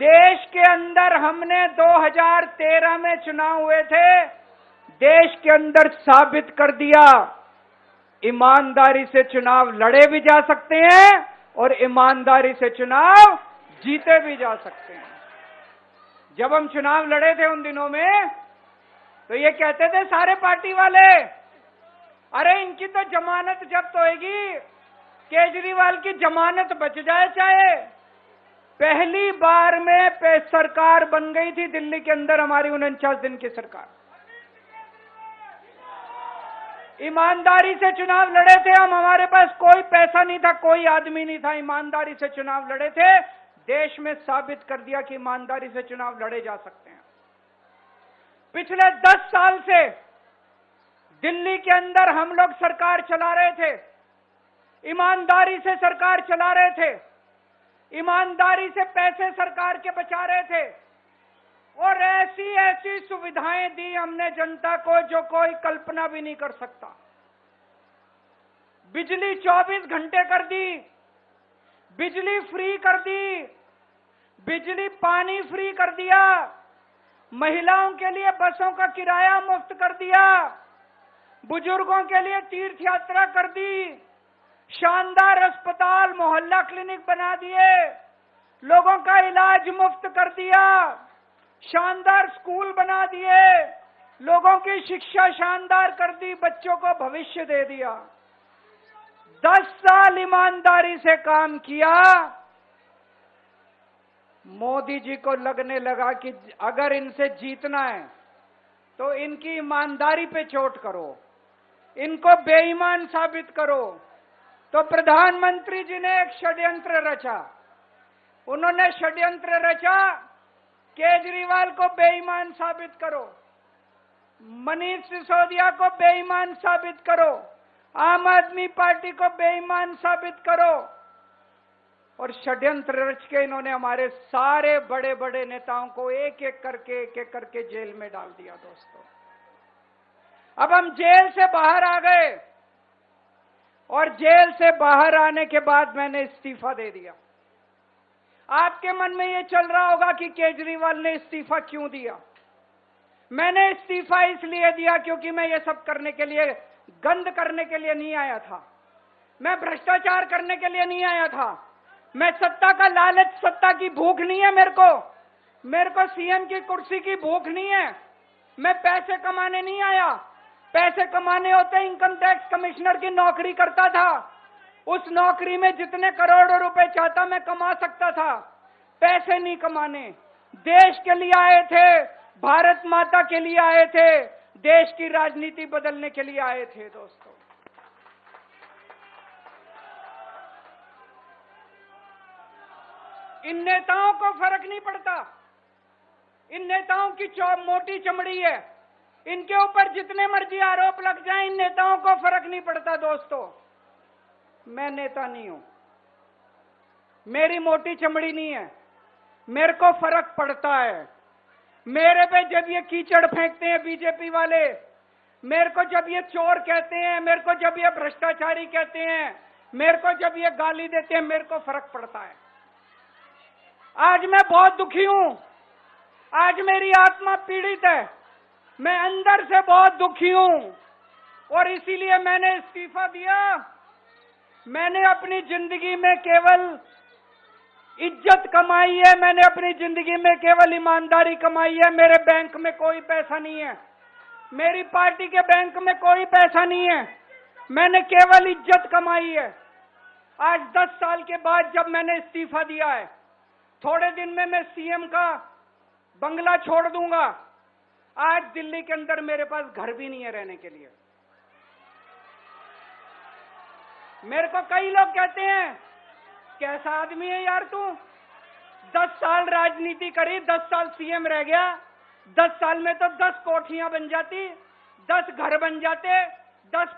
देश के अंदर हमने 2013 में चुनाव हुए थे, देश के अंदर साबित कर दिया ईमानदारी से चुनाव लड़े भी जा सकते हैं और ईमानदारी से चुनाव जीते भी जा सकते हैं। जब हम चुनाव लड़े थे उन दिनों में तो ये कहते थे सारे पार्टी वाले, अरे इनकी तो जमानत जब्त होएगी, केजरीवाल की जमानत बच जाए चाहे। पहली बार में सरकार बन गई थी दिल्ली के अंदर हमारी 49 दिन की सरकार। ईमानदारी से चुनाव लड़े थे हम, हमारे पास कोई पैसा नहीं था, कोई आदमी नहीं था, ईमानदारी से चुनाव लड़े थे। देश में साबित कर दिया कि ईमानदारी से चुनाव लड़े जा सकते हैं। पिछले 10 साल से दिल्ली के अंदर हम लोग सरकार चला रहे थे, ईमानदारी से सरकार चला रहे थे, ईमानदारी से पैसे सरकार के बचा रहे थे और ऐसी ऐसी सुविधाएं दी हमने जनता को जो कोई कल्पना भी नहीं कर सकता। बिजली 24 घंटे कर दी, बिजली फ्री कर दी, बिजली पानी फ्री कर दिया, महिलाओं के लिए बसों का किराया मुफ्त कर दिया, बुजुर्गों के लिए तीर्थ यात्रा कर दी, शानदार अस्पताल मोहल्ला क्लिनिक बना दिए, लोगों का इलाज मुफ्त कर दिया, शानदार स्कूल बना दिए, लोगों की शिक्षा शानदार कर दी, बच्चों को भविष्य दे दिया। 10 साल ईमानदारी से काम किया। मोदी जी को लगने लगा कि अगर इनसे जीतना है तो इनकी ईमानदारी पे चोट करो, इनको बेईमान साबित करो। तो प्रधानमंत्री जी ने एक षड्यंत्र रचा। उन्होंने षड्यंत्र रचा, केजरीवाल को बेईमान साबित करो, मनीष सिसोदिया को बेईमान साबित करो, आम आदमी पार्टी को बेईमान साबित करो। और षड्यंत्र रच के इन्होंने हमारे सारे बड़े बड़े नेताओं को एक एक करके जेल में डाल दिया। दोस्तों, अब हम जेल से बाहर आ गए और जेल से बाहर आने के बाद मैंने इस्तीफा दे दिया। आपके मन में ये चल रहा होगा कि केजरीवाल ने इस्तीफा क्यों दिया। मैंने इस्तीफा इसलिए दिया क्योंकि मैं ये सब करने के लिए, गंद करने के लिए नहीं आया था, मैं भ्रष्टाचार करने के लिए नहीं आया था, मैं सत्ता का लालच, सत्ता की भूख नहीं है मेरे को सीएम की कुर्सी की भूख नहीं है। मैं पैसे कमाने नहीं आया। पैसे कमाने होते इनकम टैक्स कमिश्नर की नौकरी करता था, उस नौकरी में जितने करोड़ों रुपए चाहता मैं कमा सकता था। पैसे नहीं कमाने, देश के लिए आए थे, भारत माता के लिए आए थे, देश की राजनीति बदलने के लिए आए थे। दोस्तों, इन नेताओं को फर्क नहीं पड़ता, इन नेताओं की मोटी चमड़ी है, इनके ऊपर जितने मर्जी आरोप लग जाएं, इन नेताओं को फर्क नहीं पड़ता। दोस्तों, मैं नेता नहीं हूं, मेरी मोटी चमड़ी नहीं है, मेरे को फर्क पड़ता है। मेरे पे जब ये कीचड़ फेंकते हैं बीजेपी वाले, मेरे को जब ये चोर कहते हैं, मेरे को जब ये भ्रष्टाचारी कहते हैं, मेरे को जब ये गाली देते हैं, मेरे को फर्क पड़ता है। आज मैं बहुत दुखी हूं, आज मेरी आत्मा पीड़ित है, मैं अंदर से बहुत दुखी हूं और इसीलिए मैंने इस्तीफा दिया। मैंने अपनी जिंदगी में केवल इज्जत कमाई है, मैंने अपनी जिंदगी में केवल ईमानदारी कमाई है। मेरे बैंक में कोई पैसा नहीं है, मेरी पार्टी के बैंक में कोई पैसा नहीं है, मैंने केवल इज्जत कमाई है। आज 10 साल के बाद जब मैंने इस्तीफा दिया है, थोड़े दिन में मैं सीएम का बंगला छोड़ दूंगा। आज दिल्ली के अंदर मेरे पास घर भी नहीं है रहने के लिए। मेरे को कई लोग कहते हैं, कैसा आदमी है यार तू, 10 साल राजनीति करी, 10 साल सीएम रह गया, 10 साल में तो 10 कोठियां बन जाती, 10 घर बन जाते, 10